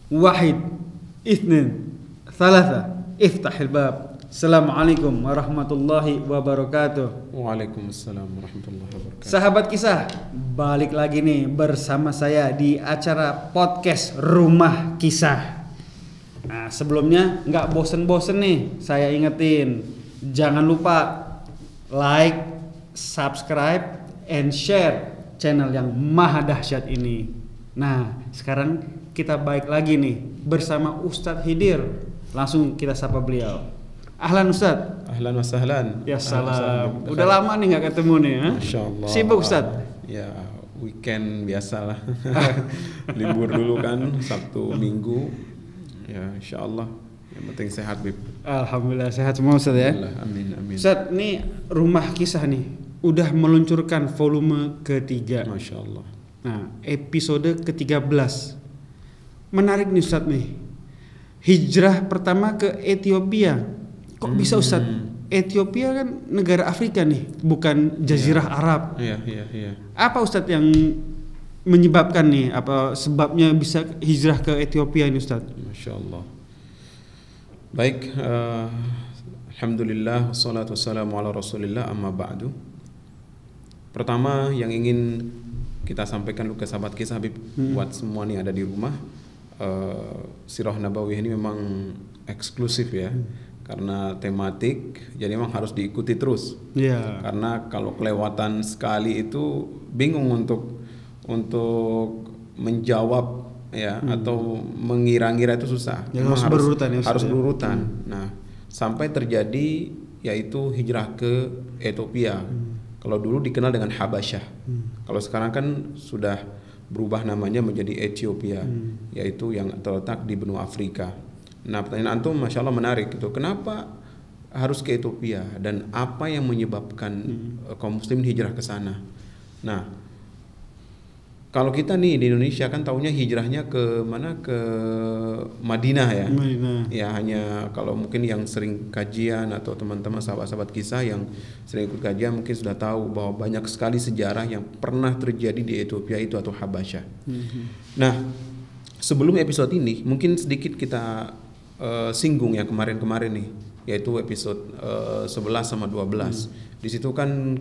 Wahid, Ithnin, Thalatha, Iftahil bab. Assalamualaikum warahmatullahi wabarakatuh. Waalaikumsalam warahmatullahi wabarakatuh. Sahabat kisah, balik lagi nih bersama saya di acara podcast Rumah Kisah. Nah, sebelumnya nggak bosen-bosen nih, saya ingetin, jangan lupa like, subscribe, and share channel yang maha dahsyat ini. Nah, sekarang kita balik lagi nih bersama Ustadz Khidir. Langsung kita sapa beliau. Ahlan Ustadz. Ahlan wa sahlan. Ya salam. Udah lama nih nggak ketemu nih, ha? Masya Allah. Sibuk Ustadz? Ya, weekend biasalah. Libur dulu kan, Sabtu, Minggu. Ya, insya Allah. Yang penting sehat, Bib. Alhamdulillah sehat semua Ustadz ya. Amin, amin. Ustadz, ini Rumah Kisah nih udah meluncurkan volume ketiga. Masya Allah. Nah, episode ke-13. Menarik nih Ustadz nih. Hijrah pertama ke Ethiopia. Kok bisa Ustadz? Ethiopia kan negara Afrika nih, bukan Jazirah Arab. Iya. Apa Ustadz yang menyebabkan nih, apa sebabnya bisa hijrah ke Ethiopia ini Ustadz? Masya Allah. Baik, alhamdulillah wassalatu wassalamu ala rasulillah amma ba'du. Pertama yang ingin kita sampaikan dulu ke sahabat kisah Habib, buat semua nih ada di rumah, Sirah Nabawiyah ini memang eksklusif ya, karena tematik, jadi memang harus diikuti terus. Iya. Karena kalau kelewatan sekali itu bingung untuk menjawab ya, atau mengira-ngira itu susah. Ya, harus berurutan ya, harus berurutan. Nah, sampai terjadi yaitu hijrah ke Ethiopia. Kalau dulu dikenal dengan Habasyah. Kalau sekarang kan sudah berubah namanya menjadi Ethiopia, yaitu yang terletak di benua Afrika. Nah, pertanyaan antum Masya Allah menarik itu. Kenapa harus ke Ethiopia dan apa yang menyebabkan kaum muslimin hijrah ke sana? Nah, kalau kita nih di Indonesia kan taunya hijrahnya ke mana? Ke Madinah ya. Madinah. Ya, hanya kalau mungkin yang sering kajian atau teman-teman sahabat-sahabat kisah yang sering ikut kajian mungkin sudah tahu bahwa banyak sekali sejarah yang pernah terjadi di Ethiopia itu atau Habasyah. Nah, sebelum episode ini mungkin sedikit kita singgung yang kemarin-kemarin nih, yaitu episode 11 sama 12. Di situ kan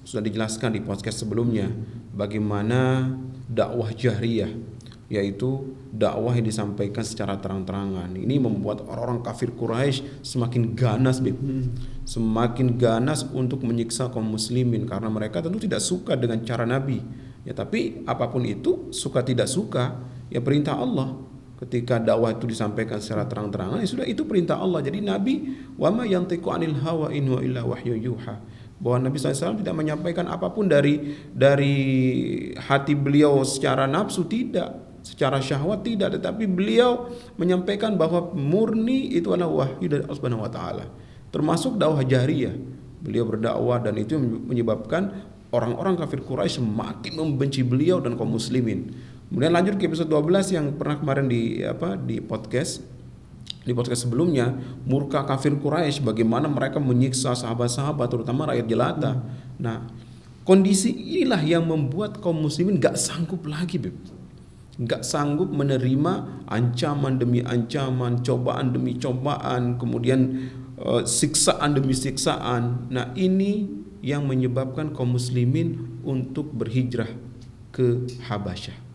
sudah dijelaskan di podcast sebelumnya bagaimana dakwah jahriyah, yaitu dakwah yang disampaikan secara terang-terangan. Ini membuat orang-orang kafir Quraisy semakin ganas, semakin ganas untuk menyiksa kaum muslimin karena mereka tentu tidak suka dengan cara Nabi. Ya, tapi apapun itu, suka tidak suka, ya perintah Allah. Ketika dakwah itu disampaikan secara terang-terangan, ya sudah, itu perintah Allah. Jadi Nabi wa ma yantiqu 'anil hawa in huwa illa wahyu yuha. Bahwa Nabi SAW tidak menyampaikan apapun dari hati beliau secara nafsu, tidak, secara syahwat tidak, tetapi beliau menyampaikan bahwa murni itu adalah wahyu dari Allah Subhanahu wa taala. Termasuk dakwah jahriyah. Beliau berdakwah dan itu menyebabkan orang-orang kafir Quraisy semakin membenci beliau dan kaum muslimin. Kemudian lanjut ke episode 12 yang pernah kemarin di podcast sebelumnya, murka kafir Quraisy, bagaimana mereka menyiksa sahabat-sahabat terutama rakyat jelata. Nah, kondisi inilah yang membuat kaum muslimin gak sanggup lagi, gak sanggup menerima ancaman demi ancaman, cobaan demi cobaan, kemudian siksaan demi siksaan. Nah, ini yang menyebabkan kaum muslimin untuk berhijrah ke Habasyah.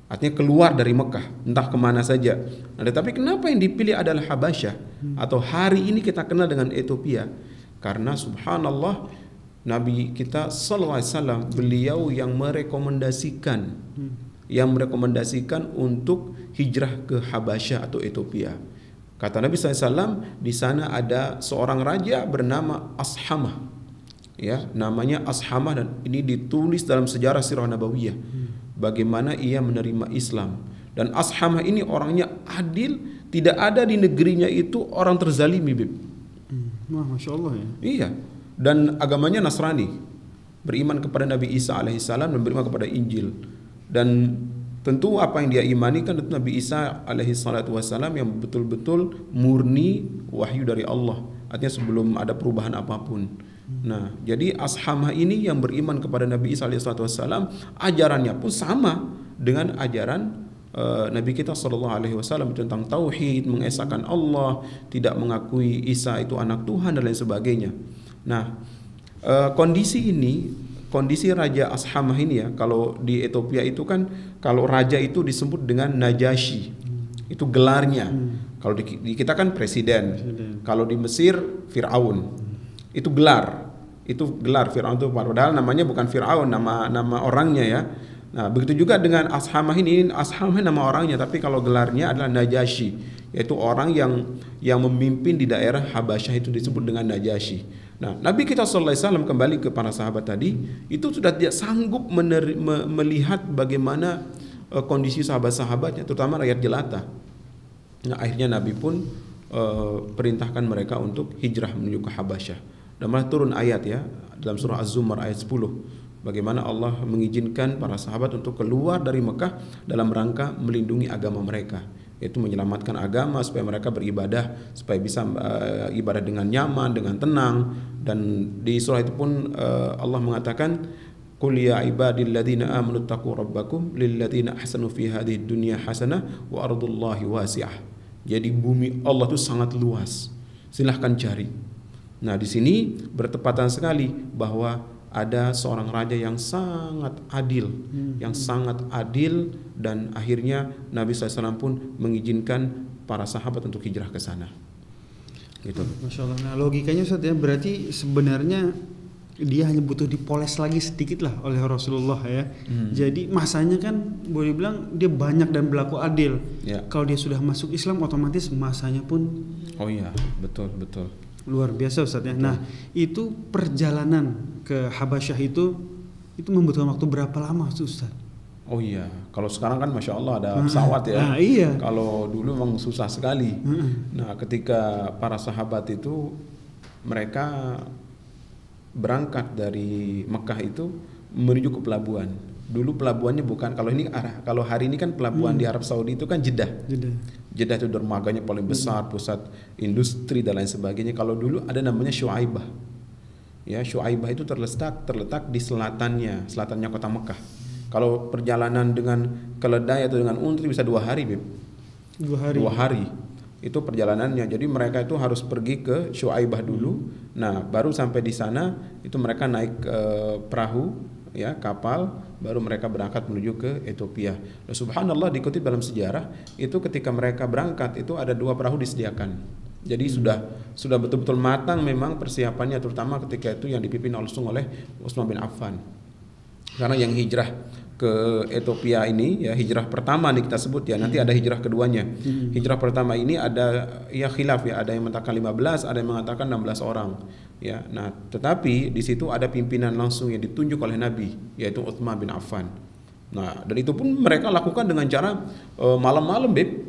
Artinya keluar dari Mekah, entah kemana saja. Nah, tetapi kenapa yang dipilih adalah Habasyah? Atau hari ini kita kenal dengan Ethiopia? Karena subhanallah, Nabi kita sallallahu alaihi wasallam, beliau yang merekomendasikan untuk hijrah ke Habasyah atau Ethiopia. Kata Nabi sallallahu alaihi wasallam, di sana ada seorang raja bernama Ashamah. Ya, namanya Ashamah, dan ini ditulis dalam sejarah Sirah Nabawiyah. Bagaimana ia menerima Islam. Dan Ashamah ini orangnya adil, tidak ada di negerinya itu orang terzalimi, Wah, Masya Allah ya. Iya. Dan agamanya Nasrani, beriman kepada Nabi Isa alaihissalam dan beriman kepada Injil. Dan tentu apa yang dia imani kan tentu Nabi Isa alaihissalam yang betul-betul murni wahyu dari Allah. Artinya sebelum ada perubahan apapun. Nah, jadi Ashamah ini yang beriman kepada Nabi Isa alaihissalam, ajarannya pun sama dengan ajaran Nabi kita sallallahu alaihi wasallam tentang tauhid, mengesahkan Allah, tidak mengakui Isa itu anak Tuhan dan lain sebagainya. Nah, kondisi ini, kondisi Raja Ashamah ini ya, kalau di Ethiopia itu kan kalau raja itu disebut dengan Najasyi. Itu gelarnya. Kalau di kita kan presiden. Kalau di Mesir Firaun. Itu gelar. Itu gelar Firaun itu padahal namanya bukan Firaun, nama orangnya ya. Nah, begitu juga dengan Ashamah ini, Ashamah nama orangnya, tapi kalau gelarnya adalah Najasyi, yaitu orang yang memimpin di daerah Habasyah itu disebut dengan Najasyi. Nah, Nabi kita sallallahu alaihi wasallam kembali ke para sahabat tadi, itu sudah tidak sanggup melihat bagaimana kondisi sahabat-sahabatnya, terutama rakyat jelata. Nah, akhirnya Nabi pun perintahkan mereka untuk hijrah menuju ke Habasyah. Dan malah turun ayat ya dalam surah Az-Zumar ayat 10. Bagaimana Allah mengizinkan para sahabat untuk keluar dari Mekah dalam rangka melindungi agama mereka, yaitu menyelamatkan agama supaya mereka beribadah, supaya bisa ibadah dengan nyaman, dengan tenang. Dan di surah itu pun Allah mengatakan, "Qul ya ibadilladzina amanu taqu rabbakum lilladzina ahsanu fi hadhihi dunya hasanah wa ardullahi wasi'ah." Jadi bumi Allah itu sangat luas. Silahkan cari. Nah, di sini bertepatan sekali bahwa ada seorang raja yang sangat adil, dan akhirnya Nabi SAW pun mengizinkan para sahabat untuk hijrah ke sana. Gitu. Masya Allah. Nah, logikanya Ustaz ya, berarti sebenarnya dia hanya butuh dipoles lagi sedikit lah oleh Rasulullah ya. Jadi masanya kan boleh bilang dia banyak dan berlaku adil. Ya. Kalau dia sudah masuk Islam otomatis masanya pun. Oh iya, betul. Luar biasa Ustaz ya. Nah, itu perjalanan ke Habasyah itu membutuhkan waktu berapa lama Ustaz? Oh iya, kalau sekarang kan Masya Allah ada pesawat ya. Iya. Kalau dulu memang susah sekali. Nah, ketika para sahabat itu mereka berangkat dari Mekah itu menuju ke pelabuhan. Dulu pelabuhannya bukan, kalau hari ini kan pelabuhan di Arab Saudi itu kan Jeddah. Jeddah itu dermaganya paling besar, pusat industri dan lain sebagainya. Kalau dulu ada namanya Syuaibah. Ya, Syuaibah itu terletak di selatannya kota Mekah. Kalau perjalanan dengan keledai atau dengan unta bisa 2 hari, Beb. 2 hari. Itu perjalanannya. Jadi mereka itu harus pergi ke Syuaibah dulu. Nah, baru sampai di sana itu mereka naik perahu, ya, kapal, baru mereka berangkat menuju ke Ethiopia. Nah, subhanallah, dikutip dalam sejarah itu ketika mereka berangkat itu ada 2 perahu disediakan. Jadi sudah betul-betul matang memang persiapannya, terutama ketika itu yang dipimpin langsung oleh Utsman bin Affan. Karena yang hijrah ke Ethiopia ini ya hijrah pertama nih kita sebut ya, nanti ada hijrah keduanya. Hijrah pertama ini ada ya khilaf ya, ada yang mengatakan 15, ada yang mengatakan 16 orang ya. Nah, tetapi di situ ada pimpinan langsung yang ditunjuk oleh Nabi, yaitu Utsman bin Affan. Nah, dan itu pun mereka lakukan dengan cara malam-malam, Beb.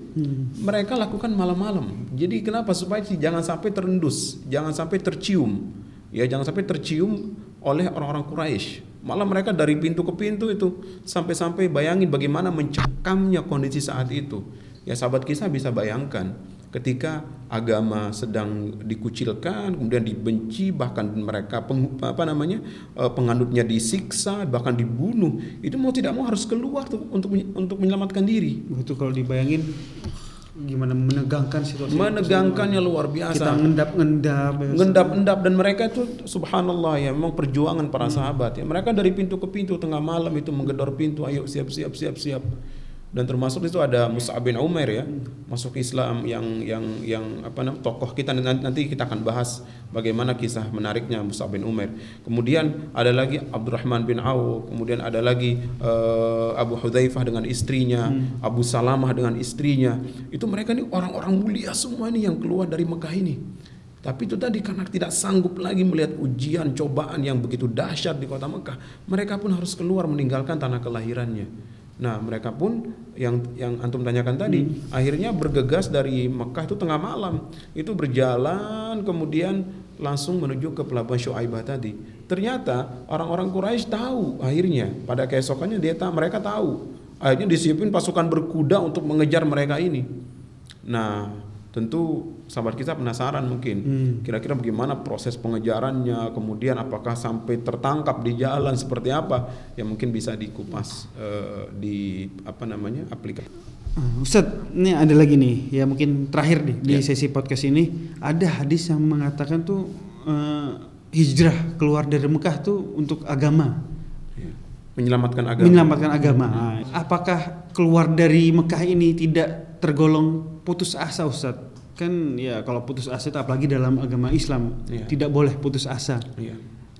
Mereka lakukan malam-malam. Jadi kenapa? Supaya jangan sampai terendus, jangan sampai tercium. Ya, jangan sampai tercium oleh orang-orang Quraisy. Malah mereka dari pintu ke pintu itu sampai bayangin bagaimana mencekamnya kondisi saat itu. Ya, sahabat kisah bisa bayangkan ketika agama sedang dikucilkan, kemudian dibenci, bahkan mereka penganutnya disiksa, bahkan dibunuh. Itu mau tidak mau harus keluar tuh untuk menyelamatkan diri. Itu kalau dibayangin gimana menegangkan situasi. Menegangkannya luar biasa. Kita ngendap dan mereka itu subhanallah ya, memang perjuangan para sahabat ya. Mereka dari pintu ke pintu tengah malam itu menggedor pintu, ayo siap. Dan termasuk itu ada Mus'ab bin Umair ya, masuk Islam yang tokoh kita, nanti kita akan bahas bagaimana kisah menariknya Mus'ab bin Umair. Kemudian ada lagi Abdurrahman bin Auf, kemudian ada lagi Abu Hudzaifah dengan istrinya, Abu Salamah dengan istrinya. Itu mereka ini orang-orang mulia semua ini yang keluar dari Mekah ini. Tapi itu tadi karena tidak sanggup lagi melihat ujian, cobaan yang begitu dahsyat di kota Mekah, mereka pun harus keluar meninggalkan tanah kelahirannya. Nah, mereka pun yang antum tanyakan tadi, akhirnya bergegas dari Mekah itu tengah malam, itu berjalan kemudian langsung menuju ke pelabuhan Syuaibah tadi. Ternyata orang-orang Quraisy tahu, akhirnya pada keesokannya mereka tahu. Akhirnya disiapin pasukan berkuda untuk mengejar mereka ini. Nah, tentu sahabat kita penasaran mungkin kira-kira bagaimana proses pengejarannya, kemudian apakah sampai tertangkap di jalan seperti apa, ya mungkin bisa dikupas di aplikasi. Ustadz, ini ada lagi nih, ya mungkin terakhir nih di sesi podcast ini, ada hadis yang mengatakan tuh hijrah keluar dari Mekah tuh untuk agama, menyelamatkan agama. Apakah keluar dari Mekah ini tidak tergolong putus asa, Ustadz? Kan ya kalau putus asa itu apalagi dalam agama Islam tidak boleh putus asa.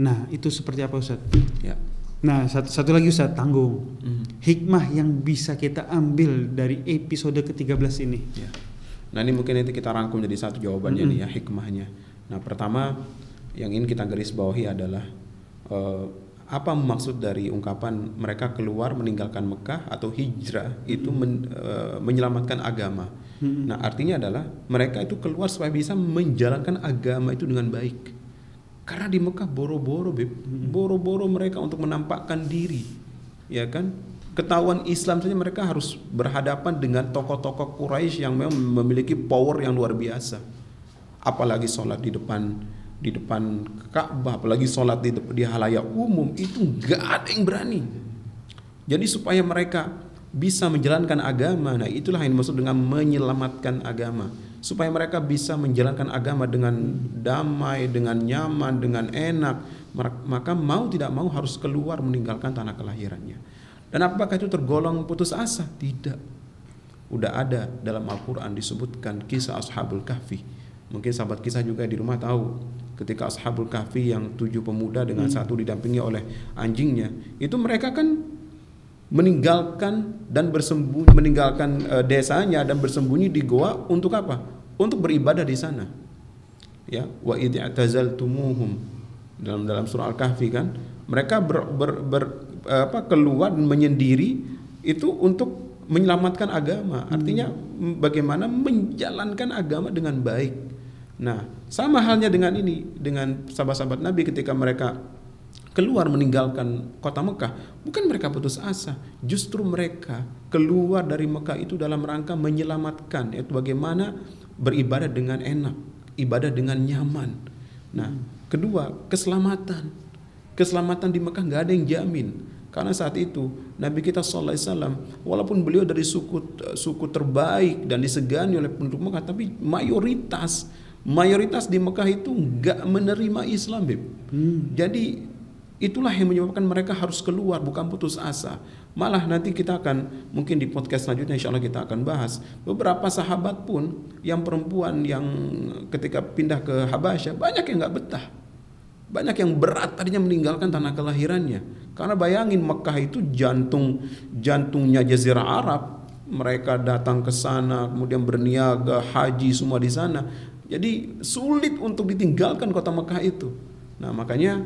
Nah itu seperti apa, Ustadz? Nah satu lagi, Ustadz, tanggung hikmah yang bisa kita ambil dari episode ke-13 ini. Nah ini mungkin nanti kita rangkum jadi satu jawabannya nih ya, hikmahnya. Nah pertama yang ingin kita garis bawahi adalah apa maksud dari ungkapan mereka keluar meninggalkan Mekah atau hijrah itu menyelamatkan agama. Nah artinya adalah mereka itu keluar supaya bisa menjalankan agama itu dengan baik. Karena di Mekah boro-boro mereka untuk menampakkan diri, ya kan? Ketahuan Islam saja mereka harus berhadapan dengan tokoh-tokoh Quraisy yang memang memiliki power yang luar biasa. Apalagi sholat di depan Ka'bah, apalagi sholat di halayak umum, itu nggak ada yang berani. Jadi supaya mereka bisa menjalankan agama, nah itulah yang dimaksud dengan menyelamatkan agama. Supaya mereka bisa menjalankan agama dengan damai, dengan nyaman, dengan enak, maka mau tidak mau harus keluar meninggalkan tanah kelahirannya. Dan apakah itu tergolong putus asa? Tidak. Udah ada dalam Al-Quran disebutkan kisah Ashabul Kahfi. Mungkin sahabat kisah juga di rumah tahu ketika Ashabul Kahfi yang 7 pemuda dengan satu didampingi oleh anjingnya, itu mereka kan meninggalkan desanya dan bersembunyi di goa untuk apa? Untuk beribadah di sana. Ya, wa idh i'tazaltumuhum dalam surah Al-Kahfi kan, mereka keluar dan menyendiri itu untuk menyelamatkan agama. Artinya bagaimana menjalankan agama dengan baik. Nah, sama halnya dengan sahabat-sahabat Nabi ketika mereka keluar meninggalkan kota Mekah, bukan mereka putus asa, justru mereka keluar dari Mekah itu dalam rangka menyelamatkan, yaitu bagaimana beribadah dengan enak, ibadah dengan nyaman. Nah, kedua, keselamatan di Mekah nggak ada yang jamin, karena saat itu Nabi kita sallallahu alaihi wasallam walaupun beliau dari suku terbaik dan disegani oleh penduduk Mekah, tapi mayoritas di Mekah itu nggak menerima Islam, Jadi itulah yang menyebabkan mereka harus keluar, bukan putus asa. Malah nanti kita akan, mungkin di podcast selanjutnya insya Allah kita akan bahas, beberapa sahabat pun yang perempuan yang ketika pindah ke Habasyah, banyak yang gak betah, banyak yang berat tadinya meninggalkan tanah kelahirannya. Karena bayangin Mekah itu jantungnya Jazirah Arab, mereka datang ke sana, kemudian berniaga, haji semua di sana. Jadi sulit untuk ditinggalkan kota Mekah itu. Nah makanya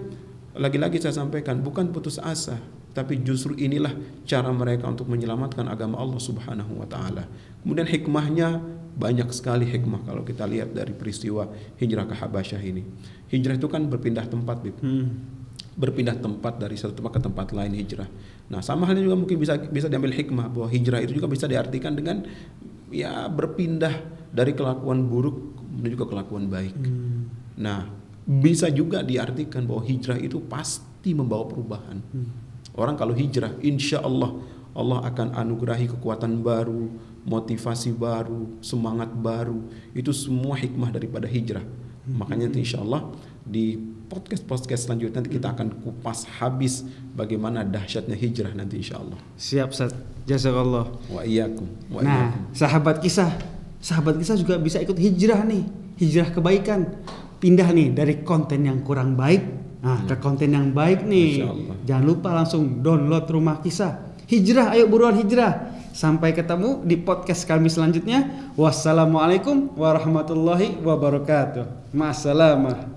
lagi-lagi saya sampaikan, bukan putus asa, tapi justru inilah cara mereka untuk menyelamatkan agama Allah Subhanahu wa taala. Kemudian hikmahnya banyak sekali hikmah kalau kita lihat dari peristiwa hijrah ke Habasyah ini. Hijrah itu kan berpindah tempat, berpindah tempat dari satu tempat ke tempat lain hijrah. Nah, sama halnya juga mungkin bisa diambil hikmah bahwa hijrah itu juga bisa diartikan dengan ya berpindah dari kelakuan buruk menuju ke kelakuan baik. Nah, bisa juga diartikan bahwa hijrah itu pasti membawa perubahan. Orang kalau hijrah, insya Allah akan anugerahi kekuatan baru, motivasi baru, semangat baru. Itu semua hikmah daripada hijrah. Makanya insya Allah di podcast selanjutnya nanti kita akan kupas habis bagaimana dahsyatnya hijrah nanti insya Allah. Siap, Ustaz. Jazakallah. Wa iyyakum. Nah, sahabat kisah juga bisa ikut hijrah nih, hijrah kebaikan. Pindah nih dari konten yang kurang baik ke konten yang baik nih. Jangan lupa langsung download Rumah Kisah. Hijrah, ayo buruan hijrah. Sampai ketemu di podcast kami selanjutnya. Wassalamualaikum warahmatullahi wabarakatuh. Ma'assalamah.